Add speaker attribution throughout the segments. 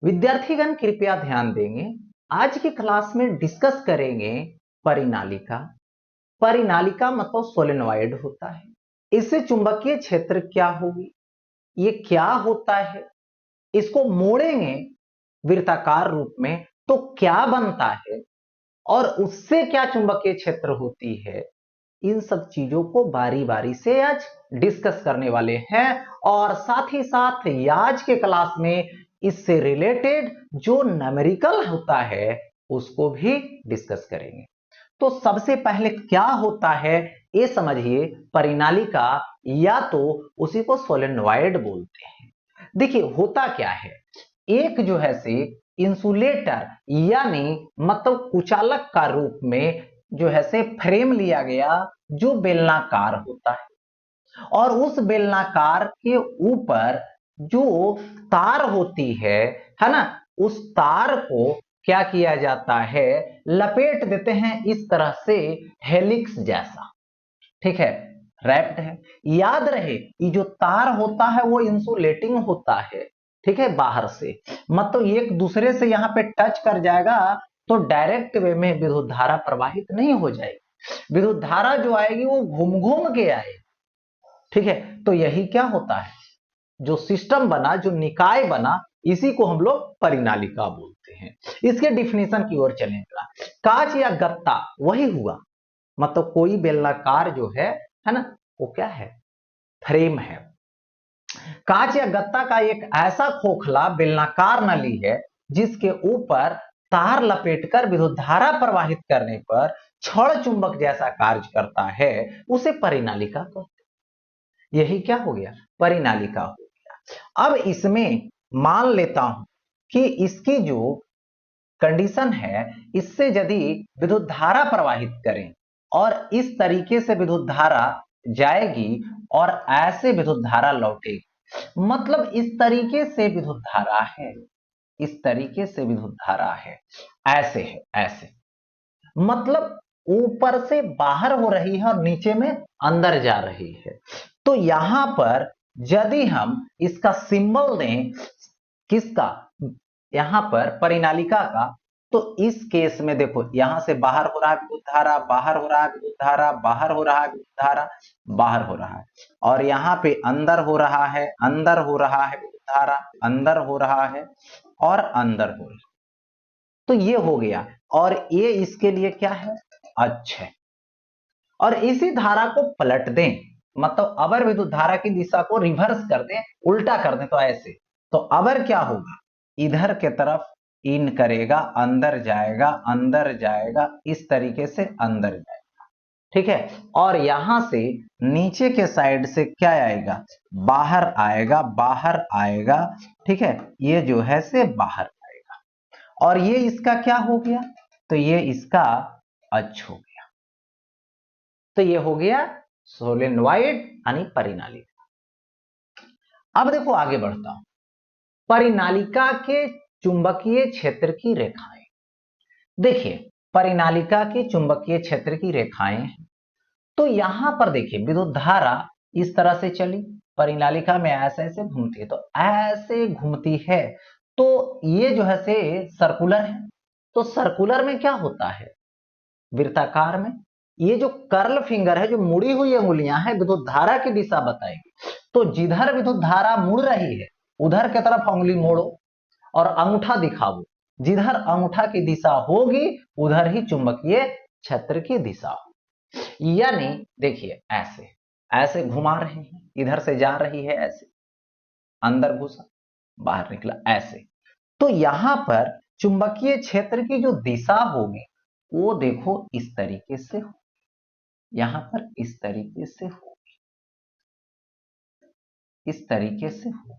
Speaker 1: विद्यार्थीगण कृपया ध्यान देंगे। आज की क्लास में डिस्कस करेंगे परिनालिका। परिनालिका मतलब सोलेनॉइड होता है। इससे चुंबकीय क्षेत्र क्या होगी, ये क्या होता है, इसको मोड़ेंगे वृत्ताकार रूप में तो क्या बनता है और उससे क्या चुंबकीय क्षेत्र होती है, इन सब चीजों को बारी बारी से आज डिस्कस करने वाले हैं। और साथ ही साथ आज के क्लास में इससे रिलेटेड जो न्यूमेरिकल होता है उसको भी डिस्कस करेंगे। तो सबसे पहले क्या होता है ये समझिए। परिनालिका या तो उसी को सोलेनॉइड बोलते हैं। देखिए होता क्या है, एक जो है से इंसुलेटर यानी मतलब कुचालक का रूप में जो है से फ्रेम लिया गया जो बेलनाकार होता है और उस बेलनाकार के ऊपर जो तार होती है ना, उस तार को क्या किया जाता है, लपेट देते हैं इस तरह से हेलिक्स जैसा। ठीक है, रैप्ड है। याद रहे ये जो तार होता है वो इंसुलेटिंग होता है। ठीक है, बाहर से मतलब एक दूसरे से यहाँ पे टच कर जाएगा तो डायरेक्ट वे में विद्युत धारा प्रवाहित नहीं हो जाएगी। विद्युत धारा जो आएगी वो घूम घूम के आएगी। ठीक है, तो यही क्या होता है, जो सिस्टम बना, जो निकाय बना, इसी को हम लोग परिनालिका बोलते हैं। इसके डिफिनेशन की ओर चलेंगे। कांच या गत्ता वही हुआ, मतलब कोई बेलनाकार जो है ना, वो क्या है, फ्रेम है। कांच या गत्ता का एक ऐसा खोखला बेलनाकार नली है जिसके ऊपर तार लपेटकर विद्युत धारा प्रवाहित करने पर छड़ चुंबक जैसा कार्य करता है, उसे परिनालिका कहते हैं। यही क्या हो गया, परिनालिका हो गया। अब इसमें मान लेता हूं कि इसकी जो कंडीशन है, इससे यदि विद्युत धारा प्रवाहित करें और इस तरीके से विद्युत धारा जाएगी और ऐसे विद्युत धारा लौटेगी, मतलब इस तरीके से विद्युत धारा है, इस तरीके से विद्युत धारा है, ऐसे है, ऐसे मतलब ऊपर से बाहर हो रही है और नीचे में अंदर जा रही है। तो यहां पर यदि हम इसका सिंबल दें, किसका, यहां पर परिनालिका का, तो इस केस में देखो यहां से बाहर हो रहा है विद्युत धारा, बाहर हो रहा है विद्युत धारा, बाहर हो रहा है विद्युत धारा, बाहर हो रहा है, और यहां पे अंदर हो रहा है, अंदर हो रहा है विद्युत धारा, अंदर हो रहा है और अंदर हो रहा है। तो ये हो गया, और ये इसके लिए क्या है, अच्छा। और इसी धारा को पलट दें, मतलब अवर विद्युत धारा की दिशा को रिवर्स कर दें, उल्टा कर दें, तो ऐसे, तो अवर क्या होगा, इधर के तरफ इन करेगा, अंदर जाएगा, अंदर जाएगा, इस तरीके से अंदर जाएगा। ठीक है, और यहां से नीचे के साइड से क्या आएगा, बाहर आएगा, बाहर आएगा। ठीक है, ये जो है से बाहर आएगा, और ये इसका क्या हो गया, तो ये इसका अक्ष हो गया। तो ये हो गया सोलेनॉइड यानी परिनालिका। अब देखो आगे बढ़ता हूं, परिनालिका के चुंबकीय क्षेत्र की रेखाएं। देखिए परिनालिका के चुंबकीय क्षेत्र की रेखाएं हैं। तो यहां पर देखिए विद्युत धारा इस तरह से चली, परिनालिका में ऐसे ऐसे घूमती है, तो ऐसे घूमती है, तो ये जो है से सर्कुलर है। तो सर्कुलर में क्या होता है, वृत्ताकार में ये जो कर्ल फिंगर है, जो मुड़ी हुई अंगुलियां हैं, विद्युत धारा की दिशा बताएगी। तो जिधर विद्युत धारा मुड़ रही है उधर की तरफ अंगुली मोड़ो और अंगूठा दिखाओ, जिधर अंगूठा की दिशा होगी उधर ही चुंबकीय क्षेत्र की दिशा होगी। यानी देखिए ऐसे ऐसे घुमा रहे हैं, इधर से जा रही है, ऐसे अंदर घुसा, बाहर निकला, ऐसे। तो यहां पर चुंबकीय क्षेत्र की जो दिशा होगी वो देखो इस तरीके से हो, यहां पर इस तरीके से हो, इस तरीके से हो।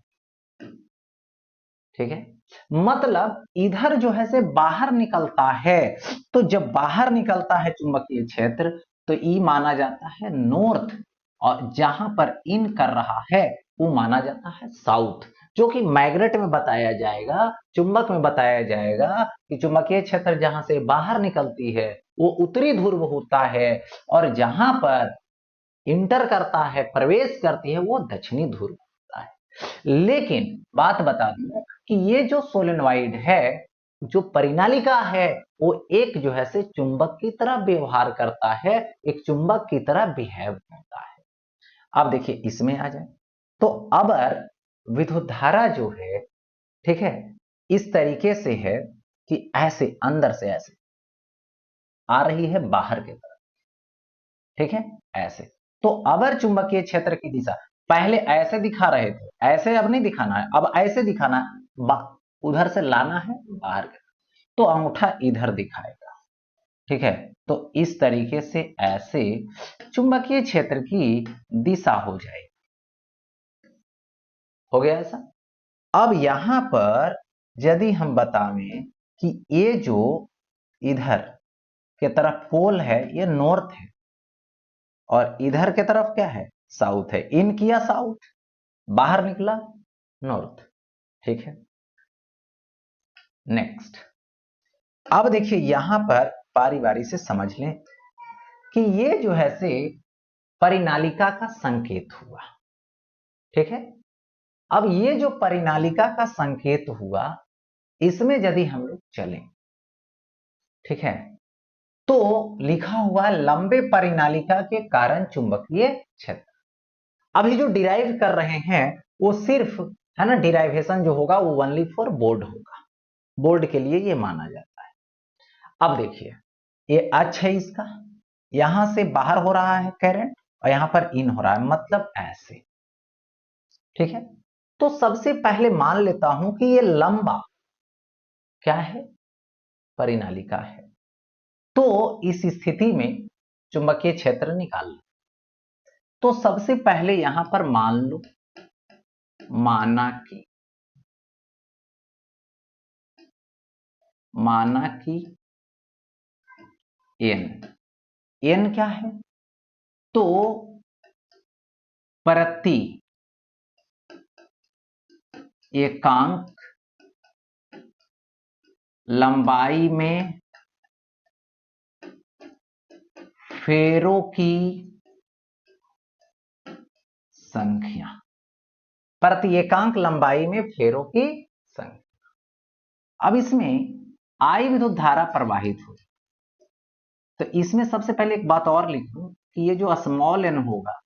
Speaker 1: ठीक है, मतलब इधर जो है से बाहर निकलता है, तो जब बाहर निकलता है चुंबकीय क्षेत्र तो ई माना जाता है नॉर्थ, और जहां पर इन कर रहा है वो माना जाता है साउथ। जो कि मैग्नेट में बताया जाएगा, चुंबक में बताया जाएगा कि चुंबकीय क्षेत्र जहां से बाहर निकलती है वो उत्तरी ध्रुव होता है, और जहां पर इंटर करता है, प्रवेश करती है, वो दक्षिणी ध्रुव होता है। लेकिन बात बता दूं कि ये जो सोलेनोइड है, जो परिनालिका है, वो एक जो है से चुंबक की तरह व्यवहार करता है, एक चुंबक की तरह बिहेव करता है। अब देखिए इसमें आ जाए तो अब विद्युत धारा जो है, ठीक है, इस तरीके से है कि ऐसे अंदर से ऐसे आ रही है बाहर की तरफ, ठीक है, ऐसे। तो अबर चुंबकीय क्षेत्र की दिशा पहले ऐसे दिखा रहे थे, ऐसे अब नहीं दिखाना है, अब ऐसे दिखाना है, उधर से लाना है बाहर की तरफ, तो अंगूठा इधर दिखाएगा, ठीक है। तो इस तरीके से ऐसे चुंबकीय क्षेत्र की दिशा हो जाएगी। हो गया ऐसा। अब यहां पर यदि हम बतावें कि ये जो इधर के तरफ पोल है ये नॉर्थ है और इधर के तरफ क्या है, साउथ है, इन किया साउथ, बाहर निकला नॉर्थ, ठीक है। नेक्स्ट, अब देखिए यहां पर बारी बारी से समझ लें कि ये जो है से परिनालिका का संकेत हुआ, ठीक है। अब ये जो परिनालिका का संकेत हुआ, इसमें यदि हम लोग चलें, ठीक है, तो लिखा हुआ लंबे परिनालिका के कारण चुंबकीय क्षेत्र। अभी जो डिराइव कर रहे हैं वो सिर्फ है ना, डिराइवेशन जो होगा वो ओनली फॉर बोर्ड होगा, बोर्ड के लिए ये माना जाता है। अब देखिए ये अक्ष है इसका, यहां से बाहर हो रहा है करंट और यहां पर इन हो रहा है, मतलब ऐसे, ठीक है। तो सबसे पहले मान लेता हूं कि ये लंबा क्या है, परिनालिका है। तो इस स्थिति में चुंबकीय क्षेत्र निकाल लो। तो सबसे पहले यहां पर मान लो, माना कि एन क्या है, तो प्रति एकांक लंबाई में फेरों की संख्या, प्रति एकांक लंबाई में फेरों की संख्या। अब इसमें आई विद्युत धारा प्रवाहित हो, तो इसमें सबसे पहले एक बात और लिख दूं कि ये जो स्मॉल एन होगा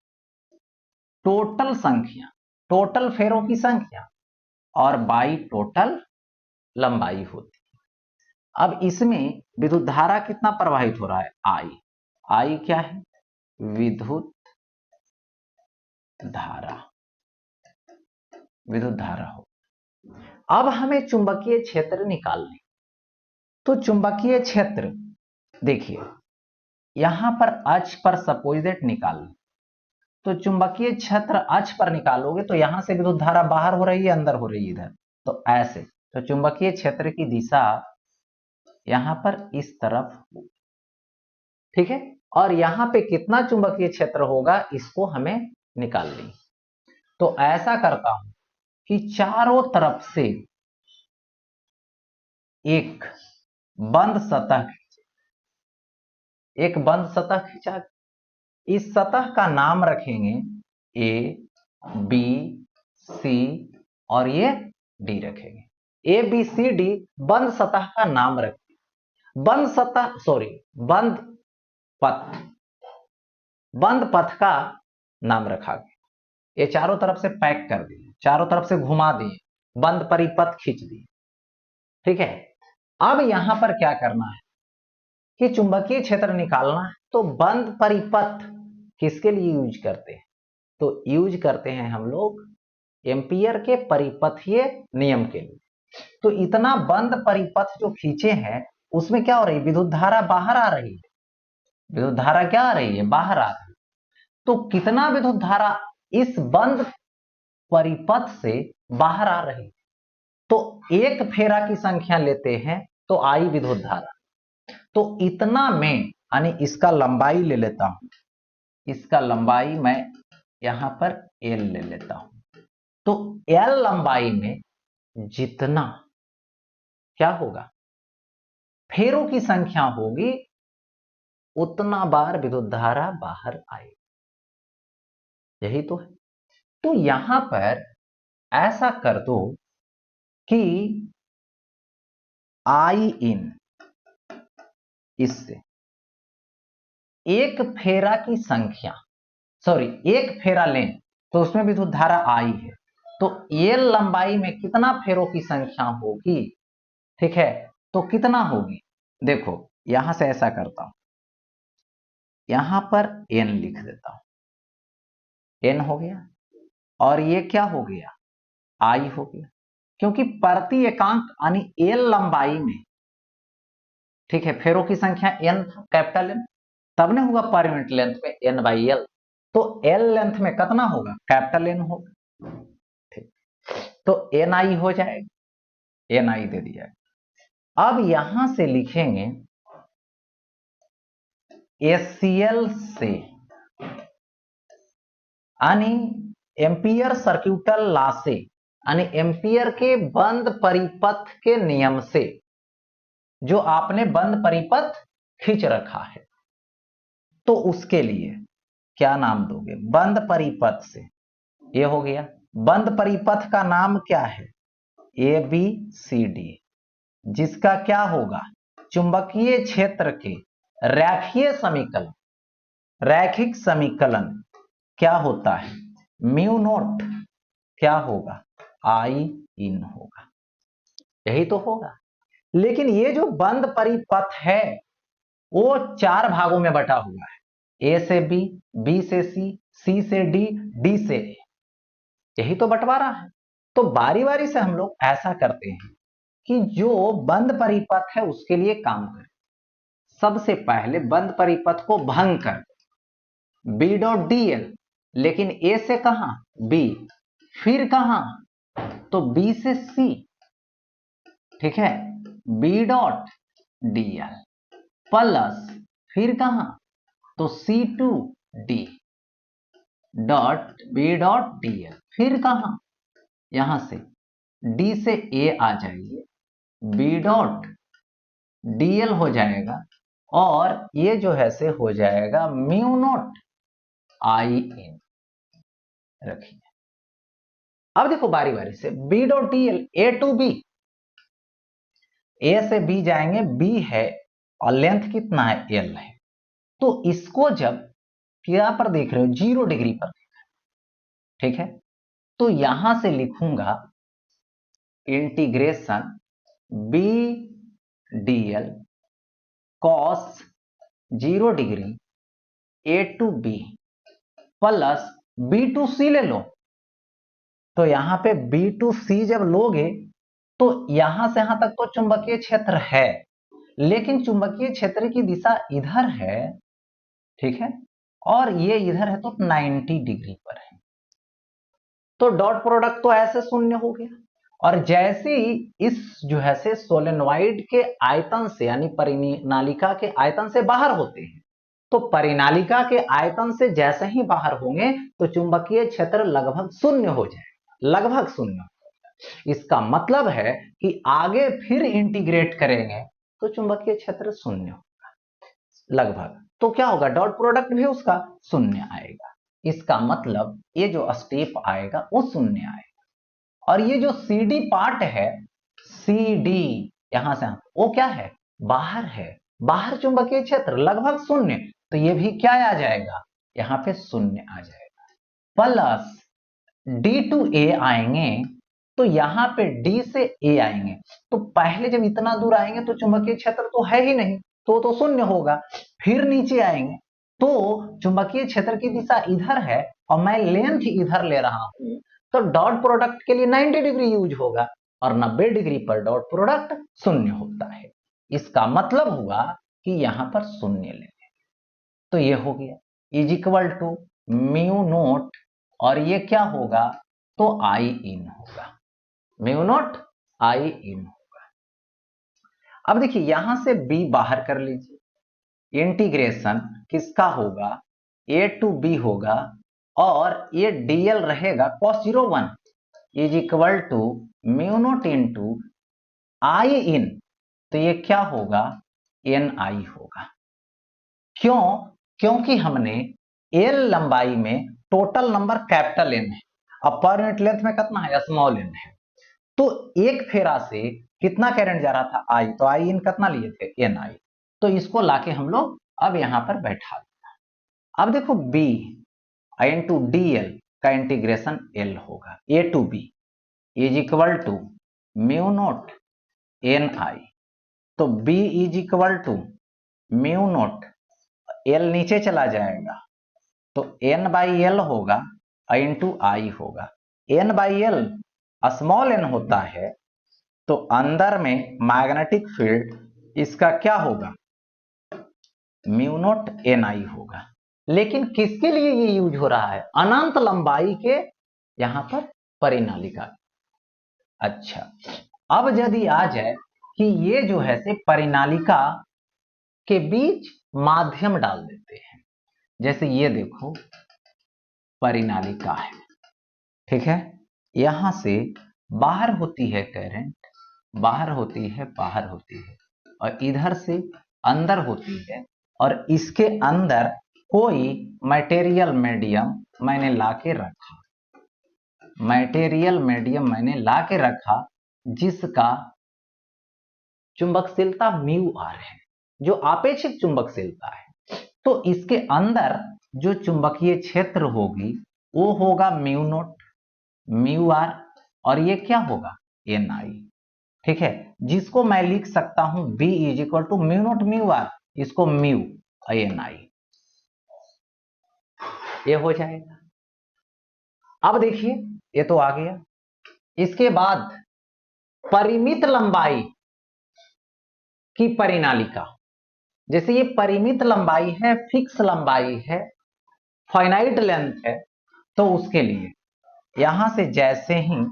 Speaker 1: टोटल संख्या, टोटल फेरों की संख्या और बाई टोटल लंबाई होती है। अब इसमें विद्युत धारा कितना प्रवाहित हो रहा है, आई, आई क्या है, विद्युत धारा, विद्युत धारा हो। अब हमें चुंबकीय क्षेत्र निकालने, तो चुंबकीय क्षेत्र देखिए यहां पर अक्ष पर सपोज दैट निकाल, तो चुंबकीय क्षेत्र अक्ष पर निकालोगे तो यहां से विद्युत धारा बाहर हो रही है, अंदर हो रही है इधर, तो ऐसे, तो चुंबकीय क्षेत्र की दिशा यहां पर इस तरफ, ठीक है। और यहां पे कितना चुंबकीय क्षेत्र होगा इसको हमें निकालनी। तो ऐसा करता हूं कि चारों तरफ से एक बंद सतह, एक बंद सतह खींचा, इस सतह का नाम रखेंगे ए बी सी और ये डी रखेंगे, ए बी सी डी बंद सतह का नाम रखेंगे। बंद सतह सॉरी बंद पथ, बंद पथ का नाम रखा गया। ये चारों तरफ से पैक कर दिए, चारों तरफ से घुमा दिए, बंद परिपथ खींच दिए, ठीक है। अब यहां पर क्या करना है कि चुंबकीय क्षेत्र निकालना है, तो बंद परिपथ किसके लिए यूज करते हैं, तो यूज करते हैं हम लोग एम्पियर के परिपथीय नियम के लिए। तो इतना बंद परिपथ जो खींचे हैं उसमें क्या हो रही है, विद्युत धारा बाहर आ रही है, विद्युत धारा क्या आ रही है, बाहर आ रही है। तो कितना विद्युत धारा इस बंद परिपथ से बाहर आ रही है, तो एक फेरा की संख्या लेते हैं तो आई विद्युत धारा, तो इतना में यानी इसका लंबाई ले लेता हूं, इसका लंबाई मैं यहां पर एल ले लेता हूं। तो एल लंबाई में जितना क्या होगा, फेरों की संख्या होगी, उतना बार विद्युत धारा बाहर आएगी, यही तो है। तो यहां पर ऐसा कर दो कि आई इन इससे एक फेरा की संख्या, सॉरी एक फेरा लें तो उसमें भी तो धारा आई है, तो एल लंबाई में कितना फेरों की संख्या होगी, ठीक है, तो कितना होगी, देखो यहां से ऐसा करता हूं, यहां पर एन लिख देता हूं, एन हो गया, और ये क्या हो गया, आई हो गया, क्योंकि प्रति एकांक यानी एल लंबाई में, ठीक है, फेरों की संख्या एन था, कैपिटल एन, तब ने होगा पर यूनिट लेंथ में एन बाई एल, तो एल लेंथ में कितना होगा, कैपिटल एन होगा, ठीक, तो एन आई हो जाएगा, एन आई दे दिया। अब यहां से लिखेंगे एसीएल से, यानी एम्पियर सर्क्यूटल लॉ से, यानी एम्पियर के बंद परिपथ के नियम से, जो आपने बंद परिपथ खींच रखा है, तो उसके लिए क्या नाम दोगे, बंद परिपथ से, ये हो गया, बंद परिपथ का नाम क्या है, ए बी सी डी, जिसका क्या होगा, चुंबकीय क्षेत्र के रैखिक समीकरण, रैखिक समीकरण क्या होता है, म्यू नोट क्या होगा, आई इन होगा, यही तो होगा। लेकिन ये जो बंद परिपथ है वो चार भागों में बटा हुआ है, ए से बी, बी से सी से डी, डी से ए, यही तो बंटवारा है। तो बारी बारी से हम लोग ऐसा करते हैं कि जो बंद परिपथ है उसके लिए काम करें। सबसे पहले बंद परिपथ को भंग कर, बी डॉट डी एल, लेकिन ए से कहां, बी, फिर कहां, तो बी से सी, ठीक है, b dot d l plus फिर कहां, तो c to d dot b dot d l, फिर कहां, यहां से डी से ए आ जाइए, बी डॉट डीएल हो जाएगा, और ये जो है से हो जाएगा म्यू नॉट आई इन, रखिए। अब देखो बारी बारी से b dot d l, a to b, a से बी जाएंगे, बी है और लेंथ कितना है, एल है, तो इसको जब क्या पर देख रहे हो, 0 डिग्री पर, ठीक है, तो यहां से लिखूंगा integration b d l cos 0 degree a to b plus b to c ले लो, तो यहां पे बी टू सी जब लोगे तो यहां से यहां तक तो चुंबकीय क्षेत्र है, लेकिन चुंबकीय क्षेत्र की दिशा इधर है, ठीक है, और ये इधर है तो 90 डिग्री पर है, तो डॉट प्रोडक्ट तो ऐसे शून्य हो गया। और जैसे ही इस जो है से सोलेनोइड के आयतन से, यानी परिनालिका के आयतन से बाहर होते हैं, तो परिनालिका के आयतन से जैसे ही बाहर होंगे तो चुंबकीय क्षेत्र लगभग शून्य हो जाएगा, लगभग शून्य। इसका मतलब है कि आगे फिर इंटीग्रेट करेंगे तो चुंबकीय क्षेत्र शून्य होगा लगभग, तो क्या होगा, डॉट प्रोडक्ट भी उसका शून्य आएगा। इसका मतलब ये जो स्टेप आएगा वो शून्य आएगा। और ये जो सी डी पार्ट है, सी डी यहां से वो क्या है, बाहर है, बाहर चुंबकीय क्षेत्र लगभग शून्य, तो ये भी क्या आ जाएगा, यहां पे शून्य आ जाएगा। प्लस डी टू ए आएंगे, तो यहां पे डी से ए आएंगे, तो पहले जब इतना दूर आएंगे तो चुंबकीय क्षेत्र तो है ही नहीं, तो शून्य होगा। फिर नीचे आएंगे तो चुंबकीय क्षेत्र की दिशा इधर है और मैं लेंथ इधर ले रहा हूं, तो डॉट प्रोडक्ट के लिए 90 डिग्री यूज होगा, और 90 डिग्री पर डॉट प्रोडक्ट शून्य होता है। इसका मतलब हुआ कि यहां पर शून्य लेंगे, तो ये हो गया is equal to mu naught, और ये क्या होगा, तो आई इन होगा, म्यू नोट आई इन होगा। अब देखिए यहां से बी बाहर कर लीजिए, इंटीग्रेशन किसका होगा, ए टू बी होगा, और ये डीएल रहेगा cos 01 is equal to mu naught into i in, तो ये क्या होगा, एन आई होगा। क्यों, क्योंकि हमने एल लंबाई में टोटल नंबर कैपिटल एन है, अब पर यूनिट लेंथ में कितना है, स्मॉल एन है, तो एक फेरा से कितना करंट जा रहा था, आई, तो आई इन कितना लिए थे, एन आई, तो इसको लाके हम लोग अब यहां पर बैठा दिया। अब देखो b i into d l का इंटीग्रेशन एल होगा, a to b is equal to mu naught N i, तो b is equal to mu naught, l नीचे चला जाएगा तो एन बाई एल होगा इंटू आई होगा, n by l small n होता है, तो अंदर में मैग्नेटिक फील्ड इसका क्या होगा, म्यू नोट एन आई होगा। लेकिन किसके लिए ये यूज हो रहा है, अनंत लंबाई के यहां पर परिनालिका। अच्छा, अब यदि आ जाए कि ये जो है से परिनालिका के बीच माध्यम डाल देते हैं, जैसे ये देखो परिनालिका है, ठीक है, यहां से बाहर होती है करंट, बाहर होती है, बाहर होती है, और इधर से अंदर होती है, और इसके अंदर कोई मटेरियल मीडियम मैंने लाके रखा, मटेरियल मीडियम मैंने लाके रखा जिसका चुंबकशीलता म्यू आर है, जो आपेक्षिक चुंबकशीलता है, तो इसके अंदर जो चुंबकीय क्षेत्र होगी वो होगा म्यू नोट म्यू आर, और ये क्या होगा, एन आई, ठीक है, जिसको मैं लिख सकता हूं B is equal to mu naught mu R, इसको म्यू एन आई, ये हो जाएगा। अब देखिए ये तो आ गया, इसके बाद परिमित लंबाई की परिनालिका, जैसे ये परिमित लंबाई है, फिक्स लंबाई है, फाइनाइट लेंथ है, तो उसके लिए यहां से जैसे ही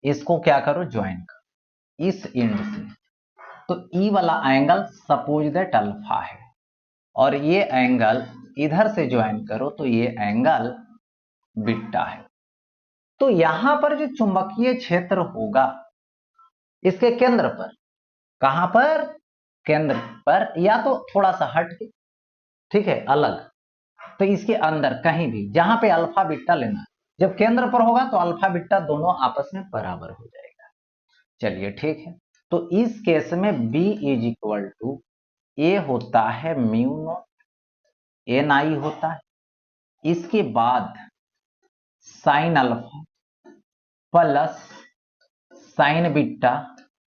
Speaker 1: इसको क्या करो, ज्वाइन करो इस एंड से, तो ई वाला एंगल सपोज दैट अल्फा है, और ये एंगल इधर से ज्वाइन करो तो ये एंगल बीटा है। तो यहां पर जो चुंबकीय क्षेत्र होगा इसके केंद्र पर, कहां पर, केंद्र पर, या तो थोड़ा सा हट के, ठीक है, अलग, तो इसके अंदर कहीं भी जहां पे अल्फा बीटा लेना, जब केंद्र पर होगा तो अल्फा बीटा दोनों आपस में बराबर हो जाएगा। चलिए ठीक है, तो इस केस में B इज इक्वल टू ए होता है म्यू नॉट एन आई होता है, इसके बाद sine alpha plus sign beta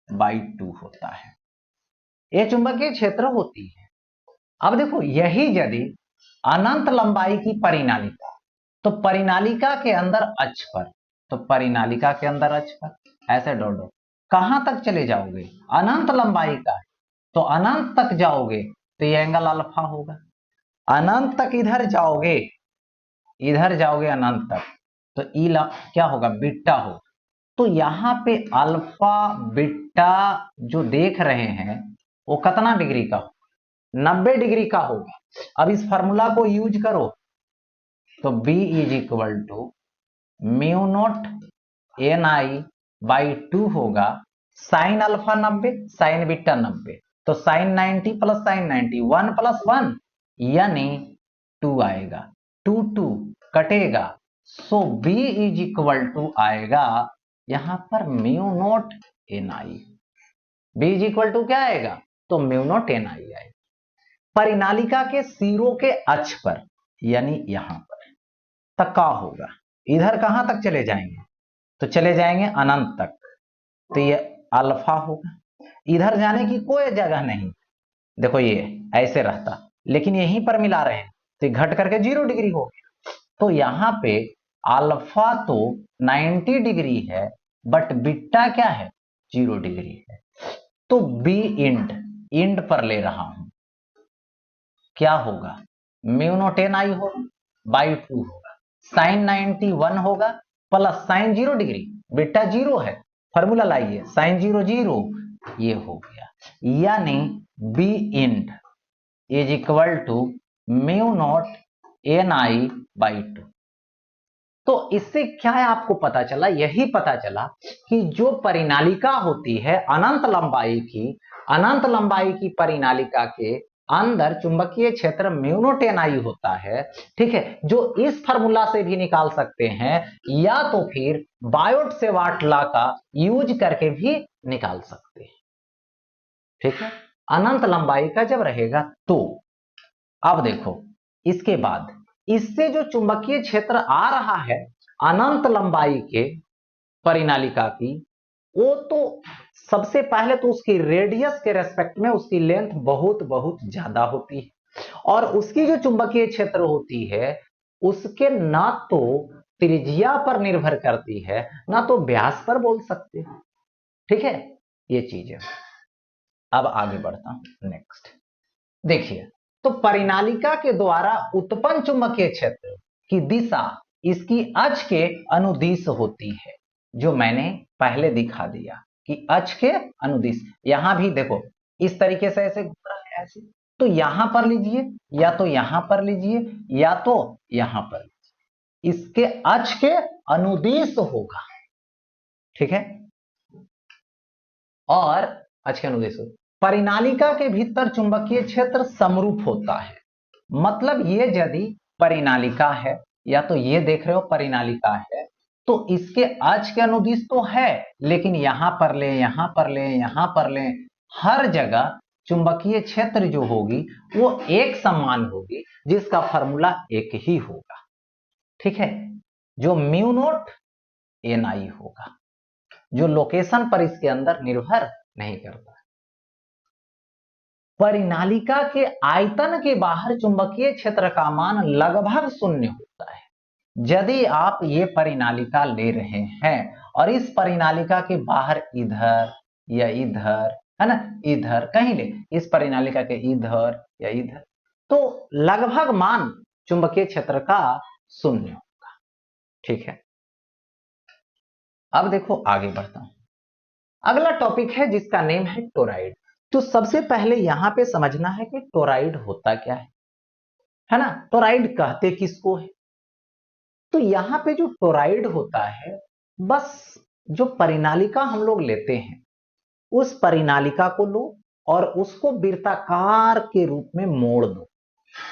Speaker 1: by 2 होता है, ये चुंबकीय क्षेत्र होती है। अब देखो यही यदि अनंत लंबाई की परिनालिका, तो परिनालिका के अंदर अक्ष पर, तो परिनालिका के अंदर अक्ष पर ऐसे डॉट डॉट कहां तक चले जाओगे, अनंत लंबाई का है, तो अनंत तक जाओगे तो ये एंगल अल्फा होगा, अनंत तक इधर जाओगे अनंत तक तो ई क्या होगा, बीटा होगा। तो यहां पे अल्फा बीटा जो देख रहे हैं वो कितना डिग्री का होगा, 90 डिग्री का होगा। अब इस फार्मूला को यूज करो तो B is equal to mu naught N I by 2 होगा, साइन अल्फा 90 साइन बीटा 90, तो साइन 90 प्लस साइन 90 1 प्लस 1 यानी 2 आएगा, 2 कटेगा, so B is equal to आएगा यहां पर mu naught N I, B is equal to क्या आएगा, तो म्यू नोट एन आई आएगा। परिनालिका के सिरों के अक्ष पर यानी यहां पर तक का होगा, इधर कहां तक चले जाएंगे, तो चले जाएंगे अनंत तक, तो ये अल्फा होगा, इधर जाने की कोई जगह नहीं, देखो ये ऐसे रहता, लेकिन यहीं पर मिला रहे हैं तो ये घट करके 0 डिग्री हो गया, तो यहां पे अल्फा तो 90 डिग्री है बट बीटा क्या है, 0 डिग्री है, तो बी इंड पर ले रहा हूं, क्या होगा, म्यू नोट एन आई होगा बाई 2 होगा, साइन 90 1 होगा प्लस साइन 0 डिग्री, बीटा 0 है, फॉर्मूला लाइए साइन 0 0, ये हो गया, यानी B end is equal to mu naught N I by 2। तो इससे क्या है आपको पता चला, यही पता चला कि जो परिनालिका होती है अनंत लंबाई की परिनालिका के अंदर चुंबकीय क्षेत्र म्यू नॉट एन आई होता है, ठीक है, जो इस फार्मूला से भी निकाल सकते हैं या तो फिर बायोट सेवार्ट लॉ का यूज करके भी निकाल सकते हैं, ठीक है, अनंत लंबाई का जब रहेगा तो। अब देखो इसके बाद इससे जो चुंबकीय क्षेत्र आ रहा है अनंत लंबाई के परिनालिका की, वो तो सबसे पहले तो उसकी रेडियस के रेस्पेक्ट में उसकी लेंथ बहुत बहुत ज्यादा होती है और उसकी जो चुंबकीय क्षेत्र होती है उसके ना तो त्रिज्या पर निर्भर करती है ना तो व्यास पर बोल सकते हैं, ठीक है, ये चीज है। अब आगे बढ़ता हूं नेक्स्ट, देखिए तो परिनालिका के द्वारा उत्पन्न चुंबकीय क्षेत्र की दिशा इसकी अक्ष के अनुदिश होती है, जो मैंने पहले दिखा दिया कि अक्ष के अनुदिश। यहां भी देखो इस तरीके से ऐसे घूम रहा है ऐसे, तो यहां पर लीजिए या तो यहां पर लीजिए या तो यहां पर लीजिए, इसके अक्ष के अनुदिश होगा, ठीक है, और अक्ष के अनुदिश होगा। परिनालिका के भीतर चुंबकीय क्षेत्र समरूप होता है, मतलब ये यदि परिनालिका है या तो ये देख रहे हो परिनालिका है तो इसके अक्ष के अनुदिश तो है, लेकिन यहां पर ले यहां पर ले यहां पर ले हर जगह चुंबकीय क्षेत्र जो होगी वो एक समान होगी, जिसका फॉर्मूला एक ही होगा, ठीक है, जो म्यू नॉट एन आई होगा, जो लोकेशन पर इसके अंदर निर्भर नहीं करता। परिनालिका के आयतन के बाहर चुंबकीय क्षेत्र का मान लगभग शून्य होता है। यदि आप ये परिनालिका ले रहे हैं और इस परिनालिका के बाहर इधर या इधर है ना, इधर कहीं ले, इस परिनालिका के इधर या इधर, तो लगभग मान चुंबकीय क्षेत्र का शून्य होगा, ठीक है। अब देखो आगे बढ़ता हूं, अगला टॉपिक है जिसका नेम है टोराइड। तो सबसे पहले यहां पे समझना है कि टोराइड होता क्या है ना, टोराइड कहते किसको है। तो यहां पे जो टोराइड होता है, बस जो परिनालिका हम लोग लेते हैं उस परिनालिका को लो और उसको वृत्ताकार के रूप में मोड़ दो।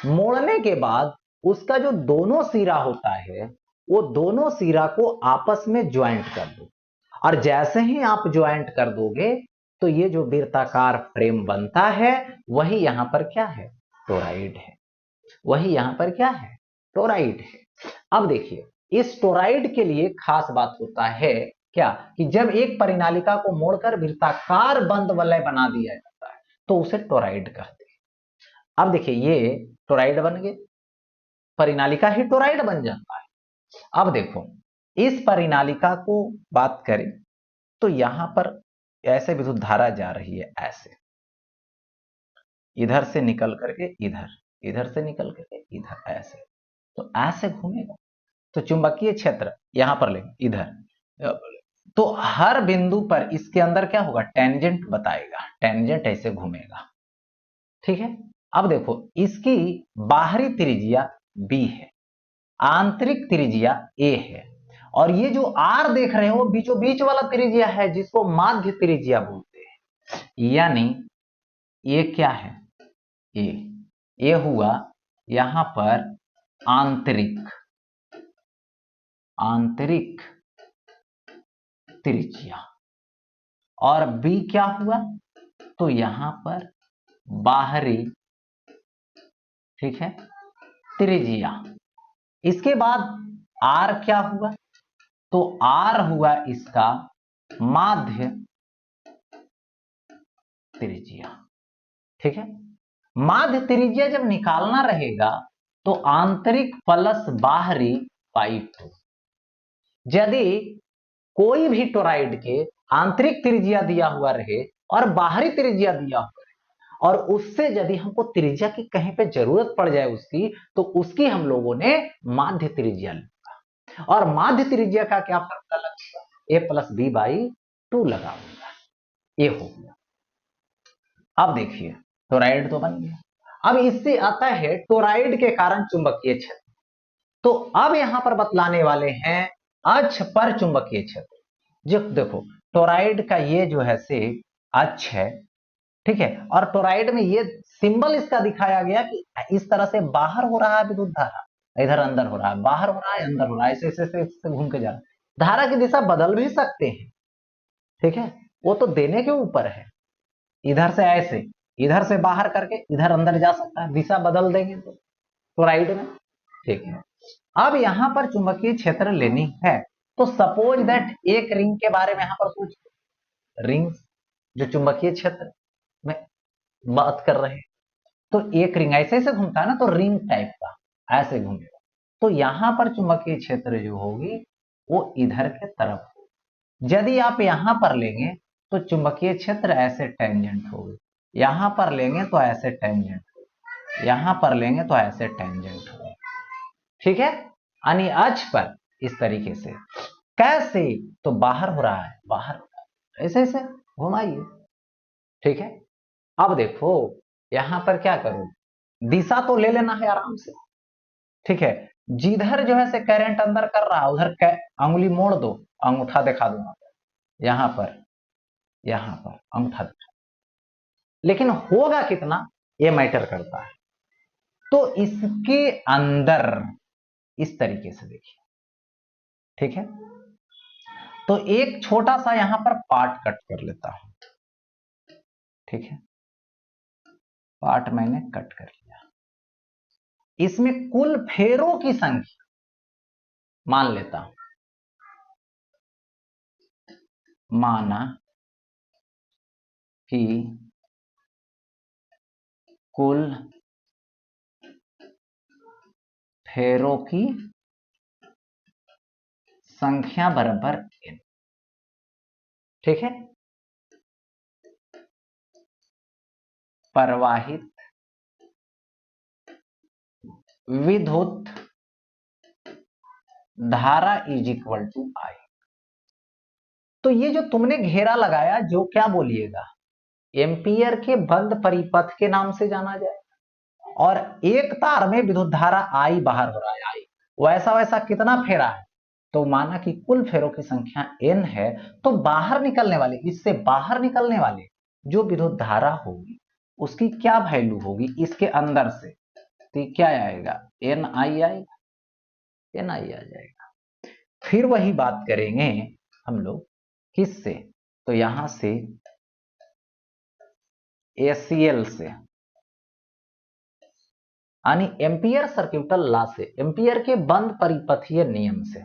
Speaker 1: मोड़ने के बाद उसका जो दोनों सिरा होता है वो दोनों सिरा को आपस में ज्वाइंट कर दो, और जैसे ही आप ज्वाइंट कर दोगे तो ये जो वृत्ताकार फ्रेम बनता है वही यहां पर क्या है, टोराइड है, वही यहां पर क्या है, टोराइड है। अब देखिए इस टोराइड के लिए खास बात होता है क्या कि जब एक परिनालिका को मोड़कर वृत्ताकार बंद वलय बना दिया जाता है तो उसे टोराइड कहते हैं। अब देखिए ये टोराइड बन गए, परिनालिका ही टोराइड बन जाता है। अब देखो इस परिनालिका को बात करें तो यहां पर ऐसे विद्युत धारा जा रही है, ऐसे इधर से निकल करके इधर, इधर से निकल करके इधर, ऐसे तो ऐसे घूमेगा। तो चुंबकीय क्षेत्र यहां पर लेंगे इधर, तो हर बिंदु पर इसके अंदर क्या होगा, टेंजेंट बताएगा, टेंजेंट ऐसे घूमेगा, ठीक है। अब देखो इसकी बाहरी त्रिज्या बी है, आंतरिक त्रिज्या ए है, और ये जो आर देख रहे हो बीचों बीच वाला त्रिज्या है जिसको माध्य त्रिज्या बोलते हैं। यानी ये क्या है, ये हुआ यहां पर आंतरिक, आंतरिक त्रिज्या, और बी क्या हुआ, तो यहां पर बाहरी, ठीक है, त्रिज्या। इसके बाद आर क्या हुआ, तो आर हुआ इसका माध्य त्रिज्या, ठीक है। माध्य त्रिज्या जब निकालना रहेगा तो आंतरिक प्लस बाहरी बाई 2। यदि कोई भी टोराइड के आंतरिक त्रिज्या दिया हुआ रहे और बाहरी त्रिज्या दिया हुआ रहे और उससे यदि हमको त्रिज्या की कहीं पे जरूरत पड़ जाए उसकी, तो उसकी हम लोगों ने माध्य त्रिज्या लिखा, और माध्य त्रिज्या का क्या फॉर्मूला लगेगा, ए प्लस बी बाई 2 लगाऊंगा, ये हो गया। अब देखिए टोराइड तो बन गया। अब इससे आता है टोराइड के कारण चुंबकीय क्षेत्र। तो अब यहां पर बतलाने वाले हैं अक्ष पर चुंबकीय क्षेत्र। जो देखो टोराइड का ये जो है से अक्ष है, ठीक है, और टोराइड में ये सिंबल इसका दिखाया गया कि इस तरह से बाहर हो रहा है विद्युत धारा, इधर अंदर हो रहा है, बाहर हो रहा है अंदर हो रहा है, ऐसे ऐसे ऐसे घूम के जा रहा है। धारा की दिशा बदल भी सकते हैं, ठीक है, वो तो देने के ऊपर है। इधर से ऐसे, इधर से बाहर करके इधर अंदर जा सकता है, दिशा बदल देंगे तो राइट में, ठीक है। अब यहां पर चुंबकीय क्षेत्र लेनी है, तो सपोज दैट एक रिंग के बारे में यहां पर सोच, रिंग जो चुंबकीय क्षेत्र में बात कर रहे हैं, तो एक रिंग ऐसे ऐसे घूमता है ना, तो रिंग टाइप का ऐसे घूमेगा, तो यहां पर चुंबकीय क्षेत्र जो होगी वो इधर के तरफ होगी। यदि आप यहां पर लेंगे तो चुंबकीय क्षेत्र ऐसे टेंजेंट होगी, यहां पर लेंगे तो ऐसे टेंजेंट होगी, यहां पर लेंगे तो ऐसे टेंजेंट होगी, ठीक है, यानी अक्ष पर इस तरीके से। कैसे? तो बाहर हो रहा है, बाहर हो रहा है, ऐसे ऐसे घुमाइए, ठीक है। अब देखो यहां पर क्या करूं, दिशा तो ले लेना है आराम से, ठीक है। जिधर जो है से करंट अंदर कर रहा है उधर अंगुली मोड़ दो, अंगूठा दिखा दूंगा, यहां पर अंगूठा दिखा, लेकिन होगा कितना ये मैटर करता है। तो इसके अंदर इस तरीके से देखिए, ठीक है। तो एक छोटा सा यहां पर पार्ट कट कर लेता हूं, ठीक है, पार्ट मैंने कट कर लिया। इसमें कुल फेरों की संख्या मान लेता हूं, माना कि कुल फेरों की संख्या बराबर n, ठीक है। प्रवाहित विद्युत धारा इज इक्वल टू I। तो ये जो तुमने घेरा लगाया, जो क्या बोलिएगा, एम्पियर के बंद परिपथ के नाम से जाना जाए, और एक तार में विद्युत धारा I बाहर हो रहा है, I वैसा वैसा कितना फेरा है, तो माना कि कुल फेरों की संख्या n है, तो बाहर निकलने वाले, इससे बाहर निकलने वाले जो विद्युत धारा होगी उसकी क्या वैल्यू होगी इसके अंदर से, तो क्या आएगा, n I आएगा, n I आ जाएगा। फिर वही बात करेंगे हम लोग किससे, तो यहां से ACL से, यानी एम्पियर सर्क्यूटल लॉ से, एम्पियर के बंद परिपथीय नियम से।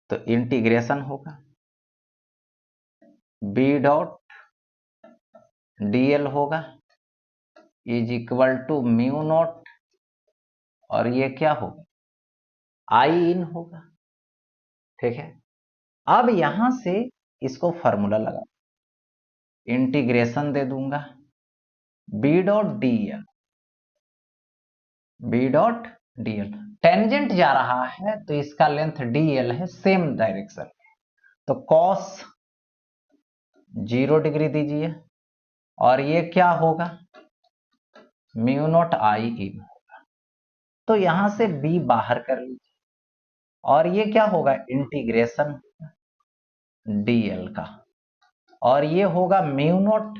Speaker 1: तो इंटीग्रेशन होगा B डॉट DL होगा is equal to mu naught, और ये क्या होगा, I इन होगा, ठीक है। अब यहां से इसको फॉर्मूला लगा, इंटीग्रेशन दे दूंगा B डॉट DL, टेंजेंट जा रहा है तो इसका लेंथ DL है, सेम डायरेक्शन, तो कॉस 0 डिग्री दीजिए, और ये क्या होगा, म्यू नॉट I इन होगा, तो यहां से B बाहर कर लीजिए, और ये क्या होगा, इंटीग्रेशन DL का, और ये होगा म्यू नॉट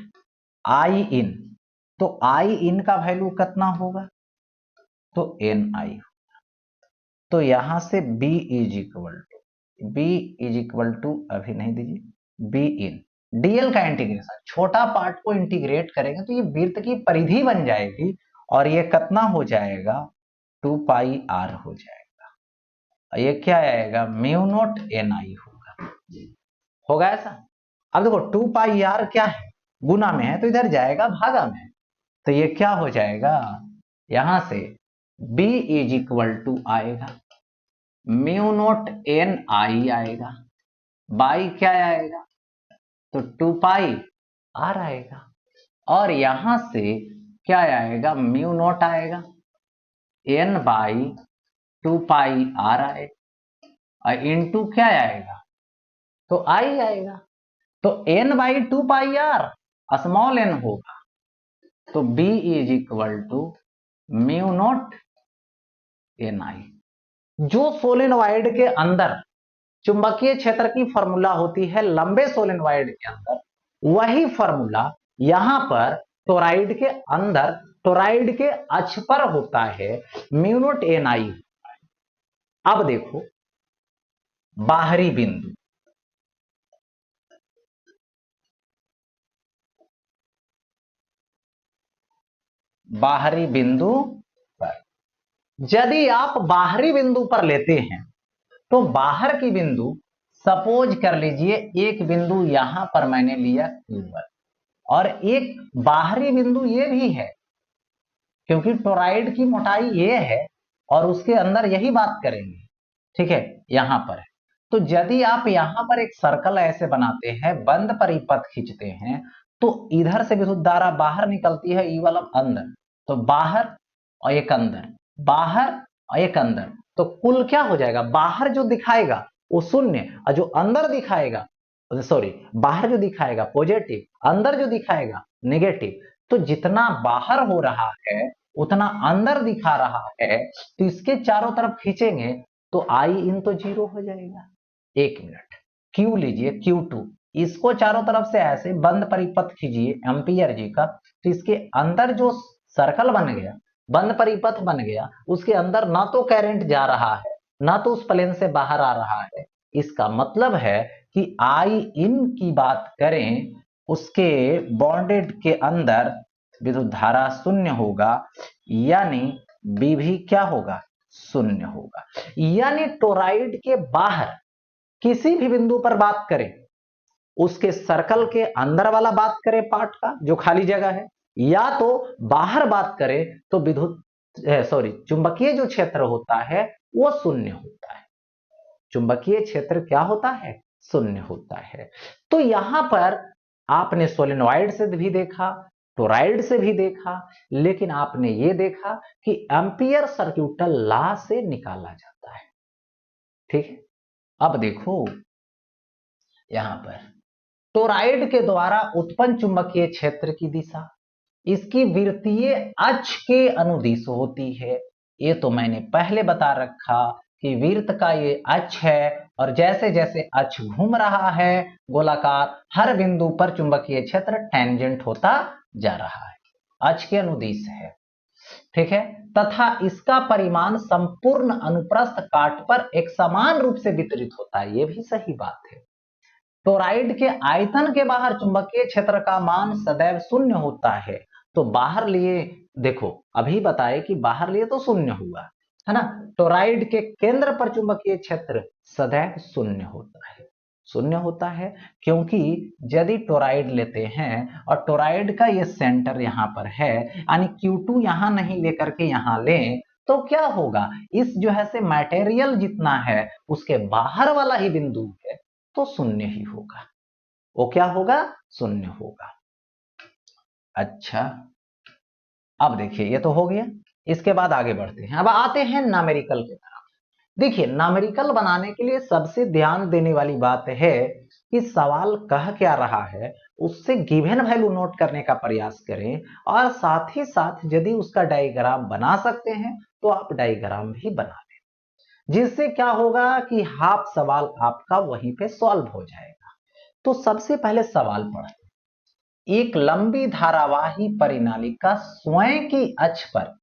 Speaker 1: I इन, तो I इन का वैल्यू कितना होगा, तो NI होगा। तो यहां से B इज इक्वल टू अभी नहीं दीजिए, B इन DL का इंटीग्रेशन, छोटा पार्ट को इंटीग्रेट करेंगे तो ये वृत्त की परिधि बन जाएगी, और ये कितना हो जाएगा, 2 पाई R हो जाएगा, ये क्या आएगा, म्यू नॉट NI होगा ऐसा। अब देखो 2 पाई R क्या है, गुना में है तो इधर जाएगा भागा में, तो ये क्या हो जाएगा, यहां से B इज इक्वल टू आएगा म्यू नॉट NI आएगा, बाई क्या आएगा, तो 2 पाई R आएगा, और यहां से क्या आएगा, म्यू नॉट आएगा, N बाई 2 पाई R आएगा, और इनटू क्या आएगा, तो I आएगा, तो N by 2 pi R small n होगा, तो B is equal to mu naught NI। जो सोलेनोइड के अंदर चुंबकीय क्षेत्र की फॉर्मूला होती है लंबे सोलेनोइड के अंदर, वही फॉर्मूला यहां पर टोराइड के अंदर, टोराइड के अक्ष पर होता है म्यू नॉट एन आई। अब देखो बाहरी बिंदु, बाहरी बिंदु पर यदि आप बाहरी बिंदु पर लेते हैं तो बाहर की बिंदु, सपोज कर लीजिए एक बिंदु यहां पर मैंने लिया Q1 और एक बाहरी बिंदु ये भी है, क्योंकि टोराइड की मोटाई ये है और उसके अंदर यही बात करेंगे, ठीक है, यहां पर है। तो यदि आप यहां पर एक सर्कल ऐसे बनाते हैं, बंद परिपथ खींचते हैं, तो इधर से विद्युत धारा बाहर निकलती है, ई वाला अंदर, तो बाहर और एक अंदर, बाहर और एक अंदर, तो कुल क्या हो जाएगा, बाहर जो दिखाएगा वो शून्य और जो अंदर दिखाएगा, सॉरी, बाहर जो दिखाएगा पॉजिटिव, अंदर जो दिखाएगा नेगेटिव। तो जितना बाहर हो रहा है उतना अंदर दिखा रहा है, तो इसके चारों तरफ खींचेंगे तो आई इन तो जीरो हो जाएगा। एक मिनट, क्यू लीजिए Q2, इसको चारों तरफ से ऐसे बंद परिपथ खींचिए एम्पियर जी का, तो इसके अंदर जो सर्कल बन गया, बंद परिपथ बन गया, उसके अंदर ना तो करंट जा रहा है ना तो उस प्लेन से बाहर आ रहा है। इसका मतलब है कि आई इन की बात करें, उसके बॉन्डेड के अंदर विद्युत धारा शून्य होगा, यानी बी भी क्या होगा, शून्य होगा। यानी टोराइड के बाहर किसी भी बिंदु पर बात करें, उसके सर्कल के अंदर वाला बात करें पार्ट का जो खाली जगह है, या तो बाहर बात करें तो विद्युत सॉरी चुंबकीय जो क्षेत्र होता है वो शून्य होता है। चुंबकीय क्षेत्र क्या होता है, शून्य होता है। तो यहां पर आपने सोलेनॉइड से भी देखा, टोराइड से भी देखा, लेकिन आपने ये देखा कि एम्पियर सर्क्यूटल लॉ से निकाला जाता है, ठीक है। अब देखो यहां पर टोराइड के द्वारा उत्पन्न चुंबकीय क्षेत्र की दिशा इसकी वृत्तीय अक्ष के अनुदिश होती है। ये तो मैंने पहले बता रखा कि वृत्त का ये अक्ष है और जैसे जैसे अक्ष घूम रहा है गोलाकार, हर बिंदु पर चुंबकीय क्षेत्र टेंजेंट होता जा रहा है, अक्ष के अनुदिश है, ठीक है। तथा इसका परिमाण संपूर्ण अनुप्रस्थ काट पर एक समान रूप से वितरित होता है, ये भी सही बात है। टोराइड के आयतन के बाहर चुंबकीय क्षेत्र का मान सदैव शून्य होता है। तो बाहर लिए देखो, अभी बताए कि बाहर लिए तो शून्य हुआ है ना, टोराइड के केंद्र पर चुंबकीय क्षेत्र सदैव शून्य होता है, शून्य होता है, क्योंकि यदि टोराइड लेते हैं और टोराइड का ये सेंटर यहां पर है, यानी Q2 यहां नहीं लेकर के यहां लें, तो क्या होगा, इस जो है से मटेरियल जितना है उसके बाहर वाला ही बिंदु है तो शून्य ही होगा, वो क्या होगा, शून्य होगा। अच्छा, अब देखिए ये तो हो गया, इसके बाद आगे बढ़ते हैं, अब आते हैं न्यूमेरिकल की तरफ। देखिए न्यूमेरिकल बनाने के लिए सबसे ध्यान देने वाली बात है कि सवाल कह क्या रहा है, उससे गिवन वैल्यू नोट करने का प्रयास करें और साथ ही साथ यदि उसका डायग्राम बना सकते हैं तो आप डायग्राम भी बना लें, जिससे क्या होगा कि हाफ सवाल आपका वहीं पे सॉल्व हो जाएगा। तो सबसे पहले सवाल पढ़ते, एक लंबी धारावाही परिनालिका स्वयं की अक्ष पर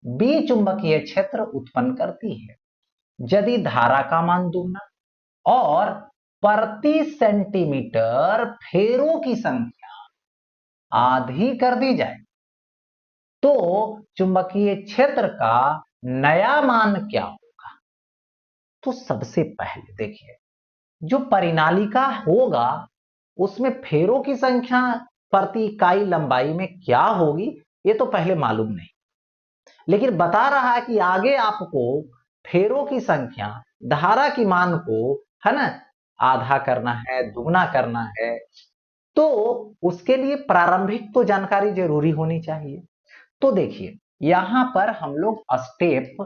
Speaker 1: बी चुंबकीय क्षेत्र उत्पन्न करती है। यदि धारा का मान दुगना और प्रति सेंटीमीटर फेरों की संख्या आधी कर दी जाए तो चुंबकीय क्षेत्र का नया मान क्या होगा। तो सबसे पहले देखिए, जो परिनालिका होगा उसमें फेरों की संख्या प्रति इकाई लंबाई में क्या होगी ये तो पहले मालूम नहीं, लेकिन बता रहा है कि आगे आपको फेरों की संख्या धारा की मान को, है ना, आधा करना है, दुगना करना है, तो उसके लिए प्रारंभिक तो जानकारी जरूरी होनी चाहिए। तो देखिए यहां पर हम लोग स्टेप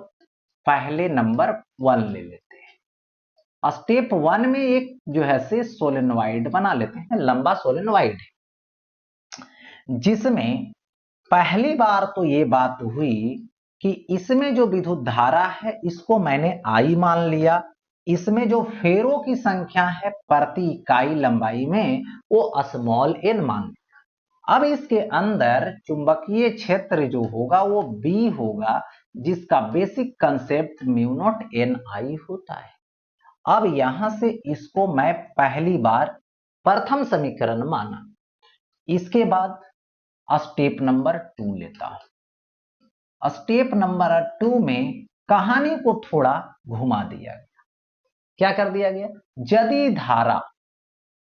Speaker 1: पहले नंबर 1 ले लेते हैं। स्टेप 1 में एक जो है से सोलेनॉइड बना लेते हैं, लंबा सोलेनॉइड, जिसमें पहली बार तो ये बात हुई कि इसमें जो विद्युत धारा है इसको मैंने आई मान लिया, इसमें जो फेरों की संख्या है प्रति इकाई लंबाई में वो स्मॉल एन मान लिया। अब इसके अंदर चुंबकीय क्षेत्र जो होगा वो बी होगा, जिसका basic concept mu naught n i होता है। अब यहां से इसको मैं पहली बार प्रथम समीकरण माना। इसके बाद स्टेप नंबर 2 लेता हूं। स्टेप नंबर 2 में कहानी को थोड़ा घुमा दिया गया। क्या कर दिया गया? यदि धारा,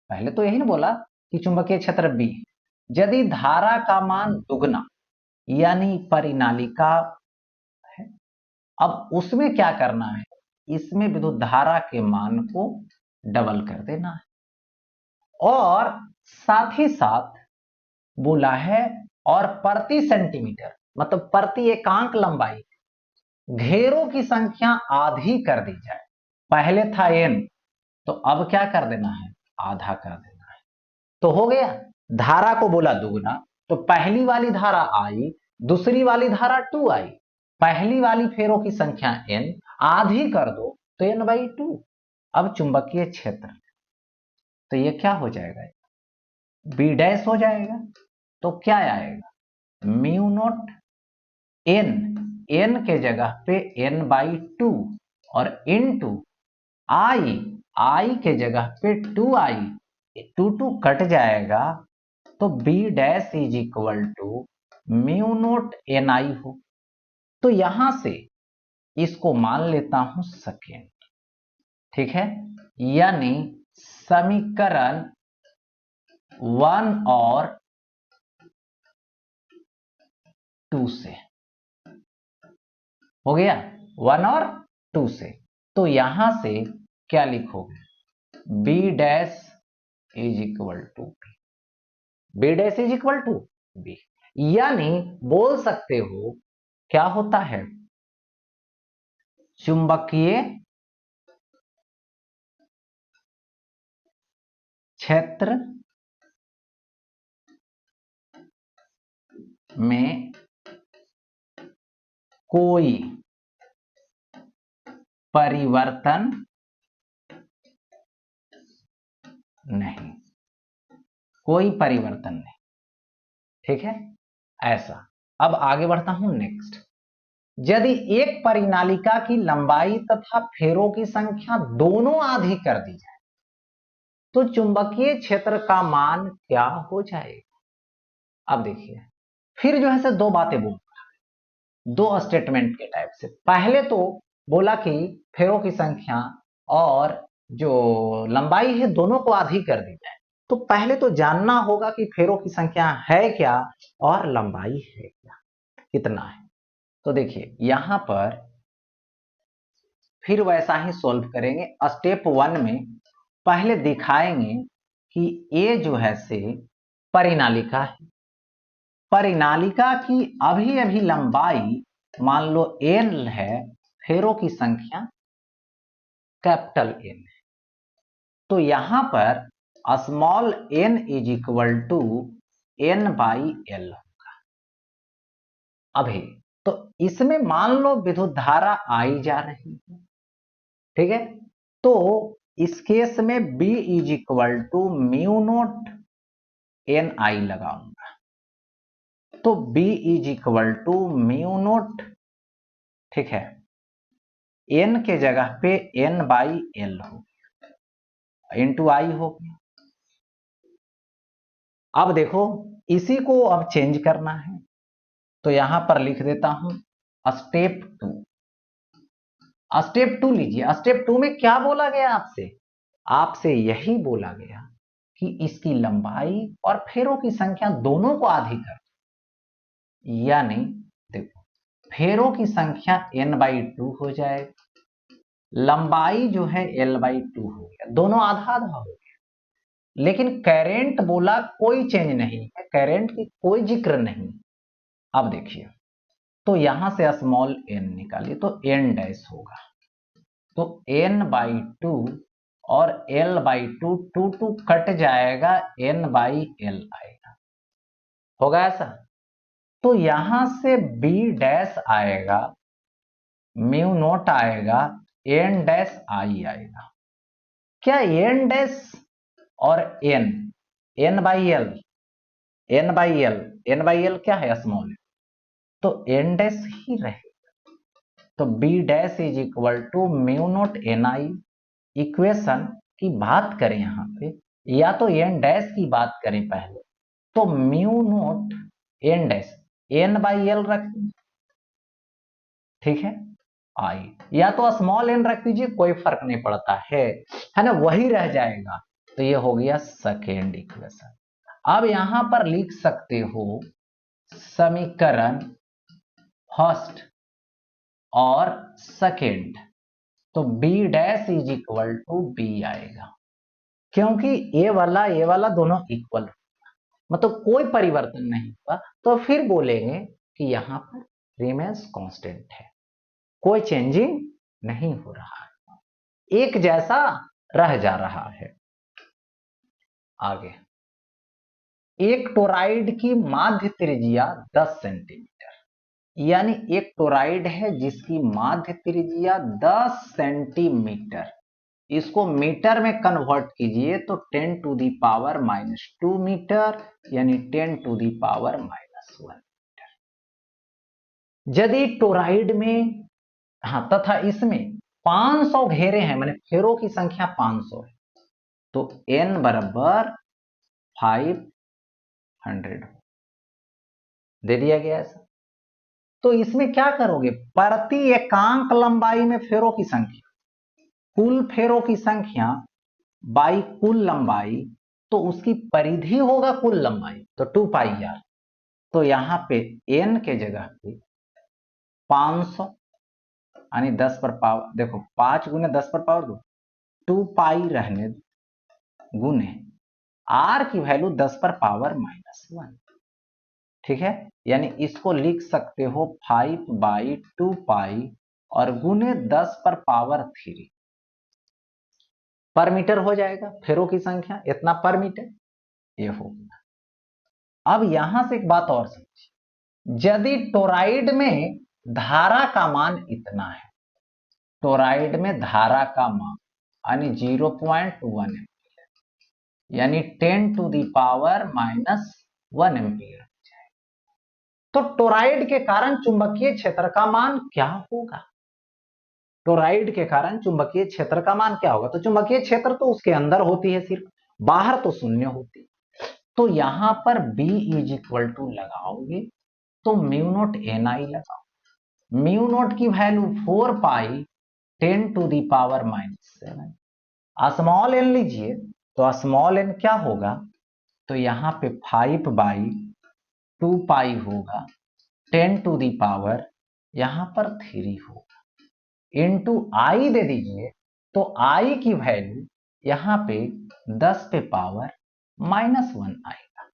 Speaker 1: पहले तो यही ना बोला कि चुंबकीय क्षेत्र बी, यदि धारा का मान दुगना यानी परिनालिका है, अब उसमें क्या करना है, इसमें विद्युत धारा के मान को डबल कर देना है, और साथ ही साथ बोला है और प्रति सेंटीमीटर मतलब प्रति एकांक लंबाई घेरों की संख्या आधी कर दी जाए। पहले था n, तो अब क्या कर देना है, आधा कर देना है। तो हो गया, धारा को बोला दुगना, तो पहली वाली धारा आई, दूसरी वाली धारा 2 आई, पहली वाली फेरों की संख्या n, आधी कर दो तो n/2। अब चुंबकीय क्षेत्र, तो ये क्या हो जाएगा, बी डैश हो जाएगा। तो क्या आएगा, म्यू नॉट एन, एन के जगह पे n/2 और इनटू आई, आई के जगह पे 2i, 2 कट जाएगा, तो b dash is equal to mu naught n i हो। तो यहां से इसको मान लेता हूं सेकेंड, ठीक है, यानी समीकरण 1 और 2 से हो गया, 1 और 2 से। तो यहां से क्या लिखोगे, B dash is equal to B, B dash is equal to B, यानी बोल सकते हो क्या होता है, चुंबकीय क्षेत्र में कोई परिवर्तन नहीं, कोई परिवर्तन नहीं, ठीक है, ऐसा। अब आगे बढ़ता हूं नेक्स्ट। यदि एक परिनालिका की लंबाई तथा फेरों की संख्या दोनों आधी कर दी जाए तो चुंबकीय क्षेत्र का मान क्या हो जाएगा। अब देखिए, फिर जो है से दो बातें बोल, दो स्टेटमेंट के टाइप से। पहले तो बोला कि फेरों की संख्या और जो लंबाई है दोनों को आधी कर दी जाए, तो पहले तो जानना होगा कि फेरों की संख्या है क्या और लंबाई है क्या, कितना है। तो देखिए यहां पर फिर वैसा ही सॉल्व करेंगे। स्टेप 1 में पहले दिखाएंगे कि ये जो है से परिनालिका है, परिनालिका की अभी अभी लंबाई मान लो n है, फेरों की संख्या कैपिटल N है, तो यहां पर small n is equal to n/l होगा। अभी तो इसमें मान लो विद्युत धारा आई जा रही है, ठीक है, तो इस केस में b is equal to mu naught n i लगाऊंगा, तो b is equal to mu naught, ठीक है, n के जगह पे n/l हो गया, इंटू आई हो गया। अब देखो इसी को अब चेंज करना है, तो यहां पर लिख देता हूं स्टेप 2। स्टेप 2 लीजिए। स्टेप 2 में क्या बोला गया आपसे, आपसे यही बोला गया कि इसकी लंबाई और फेरों की संख्या दोनों को आधी कर, यानी देखो फेरों की संख्या n/2 हो जाए, लंबाई जो है l/2 हो गया, दोनों आधा आधा हो गया। लेकिन करंट बोला कोई चेंज नहीं है, करंट की कोई जिक्र नहीं। अब देखिए, तो यहां से स्मॉल n निकालिए, तो n डैश होगा, तो n/2 और l/2, 2 कट जाएगा, n/l आएगा, होगा ऐसा। तो यहां से b डैश आएगा, म्यू नॉट आएगा, n डैश आई आएगा। क्या n डैश और n, n/l n/l क्या है, स्मॉल, तो n डैश ही रहेगा। तो b dash is equal to mu naught ni। Equation की बात करें यहां पे, या तो n डैश की बात करें पहले, तो mu not n dash n/l रख दीजिए, ठीक है, i, या तो स्मॉल n रख दीजिए, कोई फर्क नहीं पड़ता है ना, वही रह जाएगा। तो ये हो गया सेकेंड इक्वेशन। अब यहां पर लिख सकते हो समीकरण फर्स्ट और सेकेंड, तो b dash is equal to b आएगा, क्योंकि ये वाला दोनों इक्वल, मतलब कोई परिवर्तन नहीं हुआ, तो फिर बोलेंगे कि यहां पर रिमेन्स कांस्टेंट है, कोई चेंजिंग नहीं हो रहा है, एक जैसा रह जा रहा है। आगे, एक टोराइड की माध्य त्रिज्या 10 सेंटीमीटर, यानी एक टोराइड है जिसकी माध्य त्रिज्या 10 सेंटीमीटर, इसको मीटर में कन्वर्ट कीजिए तो 10 टू दी पावर -2 मीटर, यानी 10 टू दी पावर -1 मीटर। यदि टोराइड में, हाँ, तथा इसमें 500 घेरे हैं, माने फेरों की संख्या 500 है, तो n बराबर 500 दे दिया गया ऐसा। तो इसमें क्या करोगे, प्रति एकांक लंबाई में फेरों की संख्या, कुल फेरों की संख्या बाई कुल लंबाई, तो उसकी परिधि होगा कुल लंबाई, तो 2πr। तो यहां पे n के जगह पे 500, यानी 10 पर पावर, देखो 5 गुने 10 पर पावर 2, 2π रहने गुने r की वैल्यू 10 पर पावर -1, ठीक है, यानी इसको लिख सकते हो 5/2π और गुने 10 पर पावर 3 पर मीटर हो जाएगा, फेरों की संख्या इतना पर मीटर, ये हो गया। अब यहां से एक बात और समझिए, यदि टोराइड में धारा का मान इतना है, टोराइड में धारा का मान यानी 0.1 एम्पियर, यानी 10 टू दी पावर -1 एम्पियर, तो टोराइड के कारण चुंबकीय क्षेत्र का मान क्या होगा, टोराइड के कारण चुंबकीय क्षेत्र का मान क्या होगा, तो चुंबकीय क्षेत्र तो उसके अंदर होती है सिर्फ, बाहर तो शून्य होती है। तो यहां पर B इज इक्वल टू लगाओगे तो म्यू नॉट ni लगाओ, म्यू नॉट की value 4π 10 to the power -7, small n लीजिए, तो स्मॉल n क्या होगा, तो यहां पे 5/2π होगा, 10 टू दी पावर यहां पर 3 होगा, इंटू आई दे दीजिए, तो आई की वैल्यू यहां पे 10 पे पावर -1 आएगा,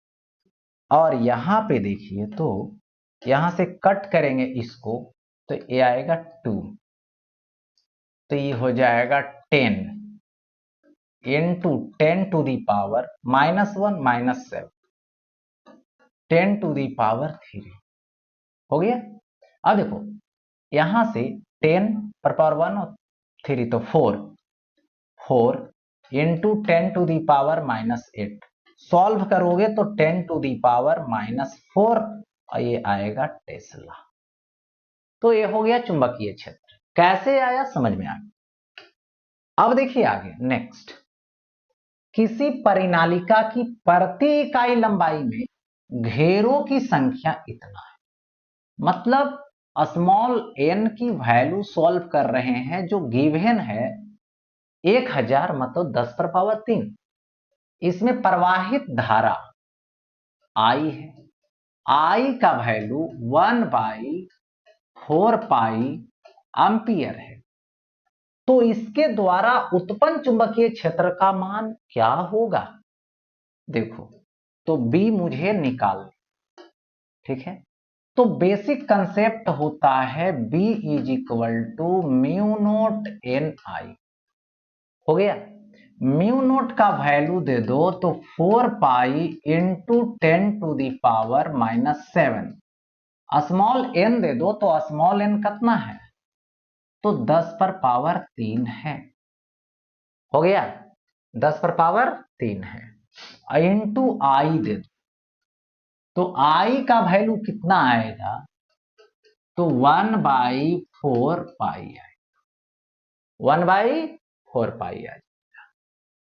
Speaker 1: और यहां पे देखिए तो यहां से कट करेंगे इसको, तो ये आएगा 2, तो ये हो जाएगा 10 into 10 to the power -1 -7, 10 to the power 3 हो गया। अब देखो यहां से 10 पर पावर 1 और 3, तो 4 into 10 to the power -8, solve करोगे तो 10 टू दी पावर -4, और ये आएगा टेस्ला। तो ये हो गया चुंबकीय क्षेत्र, कैसे आया समझ में आ गया। अब देखिए आगे नेक्स्ट, किसी परिनालिका की प्रति इकाई लंबाई में घेरों की संख्या इतना है, मतलब स्मॉल n की वैल्यू सॉल्व कर रहे हैं, जो गिवन है 1000, मतलब 10 पर पावर 3, इसमें प्रवाहित धारा I है, I का वैल्यू 1/4π एम्पियर है, तो इसके द्वारा उत्पन्न चुंबकीय क्षेत्र का मान क्या होगा, देखो, तो B मुझे निकाल, ठीक है, तो बेसिक कंसेप्ट होता है B is equal to mu naught NI, हो गया, म्यू नॉट का वैल्यू दे दो तो 4π into 10 to the power -7, small n दे दो तो स्मॉल n कितना है, तो 10 पर पावर 3 है, हो गया, 10 पर पावर 3 है, इंटू आई दे दो, तो I का वैल्यू कितना आएगा, तो 1/4 पाई आएगा, 1/4 पाई आएगा।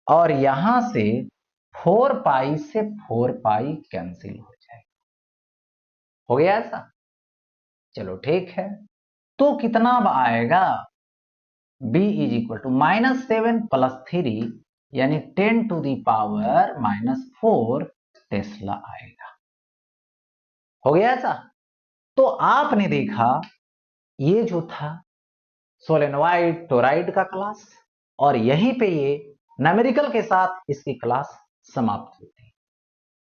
Speaker 1: और यहां से 4 पाई से 4 पाई कैंसिल हो जाएगा। हो गया ऐसा? चलो ठीक है। तो कितना अब आएगा, b इज इक्वल टू -7 + 3 यानी 10⁻⁻4 टेस्ला आएगा। हो गया ऐसा? तो आपने देखा ये जो था सोलेनोइड टोरॉइड का क्लास, और यहीं पे ये न्यूमेरिकल के साथ इसकी क्लास समाप्त होती है।